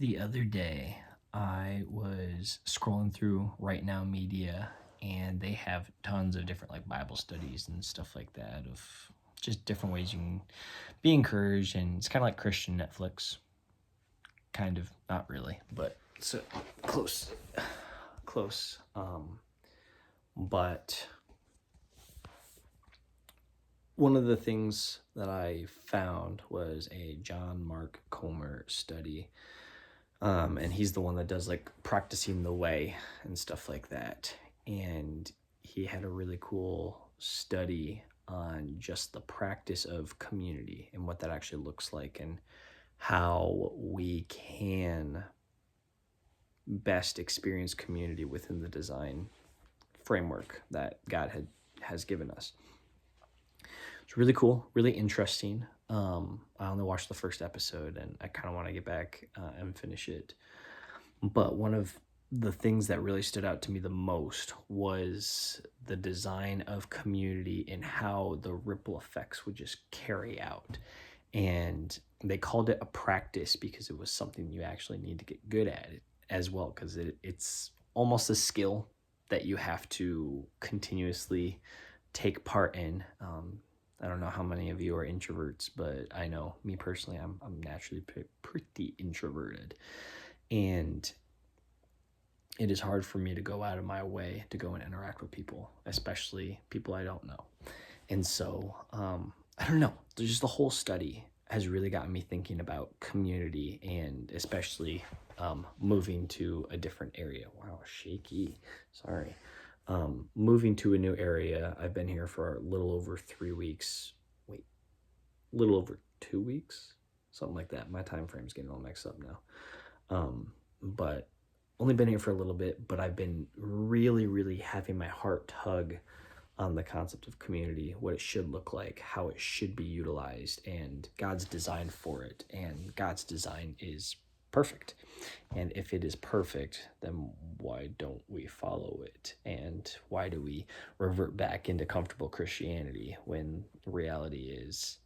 The other day, I was scrolling through Right Now Media, and they have tons of different like Bible studies and stuff like that of just different ways you can be encouraged. And it's kind of like Christian Netflix, kind of, not really, but so close, close. But one of the things that I found was a John Mark Comer study. And he's the one that does like practicing the way and stuff like that. And he had a really cool study on just the practice of community and what that actually looks like and how we can best experience community within the design framework that God has given us. It's really cool, really interesting. I only watched the first episode and I kind of want to get back and finish it. But one of the things that really stood out to me the most was the design of community and how the ripple effects would just carry out. And they called it a practice because it was something you actually need to get good at it as well, because it's almost a skill that you have to continuously take part in. I don't know how many of you are introverts, but I know me personally, I'm naturally pretty introverted. And it is hard for me to go out of my way to go and interact with people, especially people I don't know. And so, I don't know, just the whole study has really gotten me thinking about community and especially moving to a different area. Wow, shaky. Sorry. Moving to a new area. I've been here for a little over 3 weeks. Wait, little over 2 weeks? Something like that. My time frame's getting all mixed up now. But only been here for a little bit, but I've been really, really having my heart tug on the concept of community, what it should look like, how it should be utilized, and God's design for it. And God's design is perfect. And if it is perfect, then why don't we follow it? And why do we revert back into comfortable Christianity when the reality is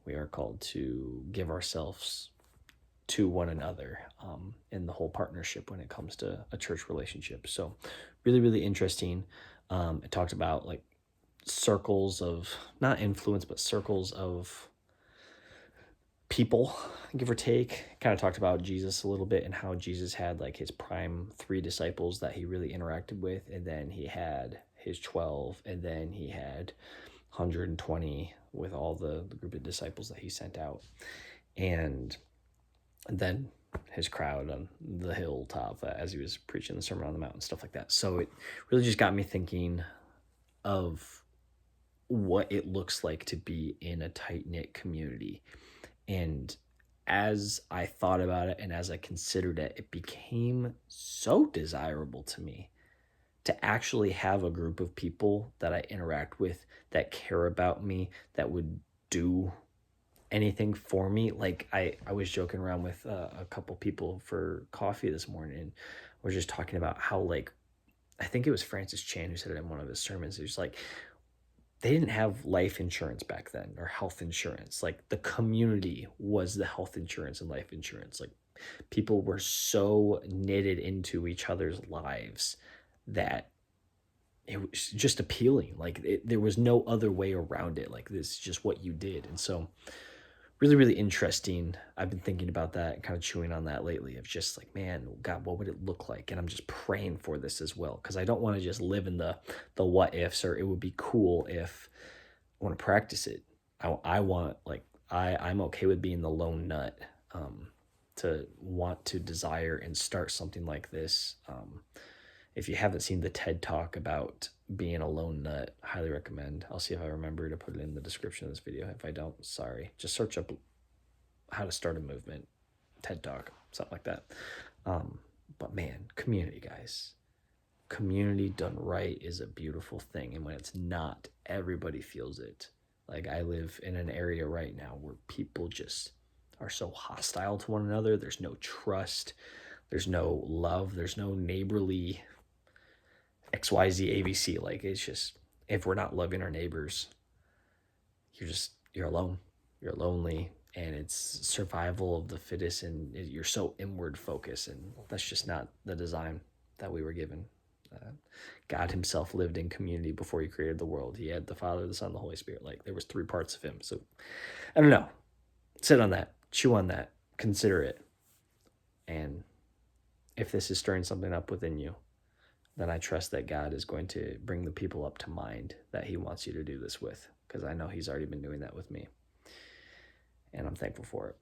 we are called to give ourselves to one another in the whole partnership when it comes to a church relationship? So really, really interesting. It talked about like circles of not influence, but circles of people, give or take. Kind of talked about Jesus a little bit and how Jesus had like his prime 3 disciples that he really interacted with, and then he had his 12, and then he had 120 with all the group of disciples that he sent out, and then his crowd on the hilltop as he was preaching the Sermon on the Mount and stuff like that. So it really just got me thinking of what it looks like to be in a tight-knit community. And as I thought about it and as I considered it, it became so desirable to me to actually have a group of people that I interact with that care about me, that would do anything for me. Like I was joking around with a couple people for coffee this morning, and we're just talking about how, like, I think it was Francis Chan who said it in one of his sermons. He was like, they didn't have life insurance back then or health insurance. Like the community was the health insurance and life insurance. Like people were so knitted into each other's lives that it was just appealing. Like there was no other way around it. Like this is just what you did. And so really, really interesting. I've been thinking about that and kind of chewing on that lately of just like, man, God, what would it look like? And I'm just praying for this as well, because I don't want to just live in the what ifs, or it would be cool if I want to practice it. I want, like, I'm okay with being the lone nut, to want to desire and start something like this. If you haven't seen the TED Talk about being a lone nut, highly recommend. I'll see if I remember to put it in the description of this video. If I don't, sorry. Just search up how to start a movement, TED Talk, something like that. But man, community, guys. Community done right is a beautiful thing. And when it's not, everybody feels it. Like I live in an area right now where people just are so hostile to one another. There's no trust. There's no love. There's no neighborly XYZ ABC. Like it's just, if we're not loving our neighbors, you're alone. You're lonely, and it's survival of the fittest, and you're so inward focused, and that's just not the design that we were given. God himself lived in community before he created the world. He had the Father, the Son, the Holy Spirit. Like, there was 3 parts of him. So I don't know. Sit on that, chew on that, consider it. And if this is stirring something up within you, then I trust that God is going to bring the people up to mind that he wants you to do this with, because I know he's already been doing that with me. And I'm thankful for it.